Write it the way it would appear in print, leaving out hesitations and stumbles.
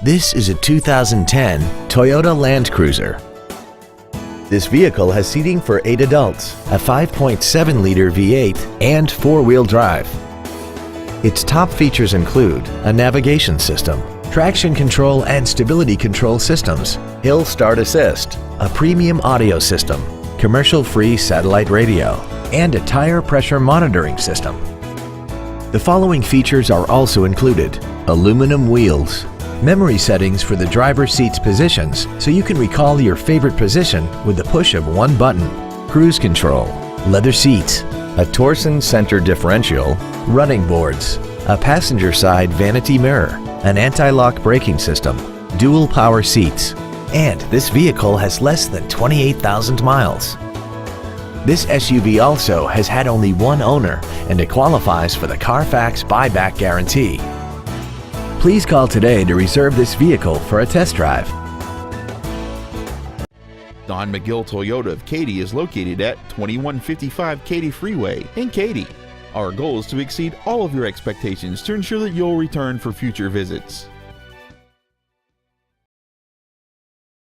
This is a 2010 Toyota Land Cruiser. This vehicle has seating for 8 adults, a 5.7-liter V8, and 4-wheel drive. Its top features include a navigation system, traction control and stability control systems, hill start assist, a premium audio system, commercial-free satellite radio, and a tire pressure monitoring system. The following features are also included: aluminum wheels, memory settings for the driver's seat's positions so you can recall your favorite position with the push of one button, cruise control, leather seats, a torsion center differential, running boards, a passenger side vanity mirror, an anti-lock braking system, dual power seats, and this vehicle has less than 28,000 miles. This SUV also has had only one owner and it qualifies for the Carfax buyback guarantee. Please call today to reserve this vehicle for a test drive. Don McGill Toyota of Katy is located at 2155 Katy Freeway in Katy. Our goal is to exceed all of your expectations to ensure that you'll return for future visits.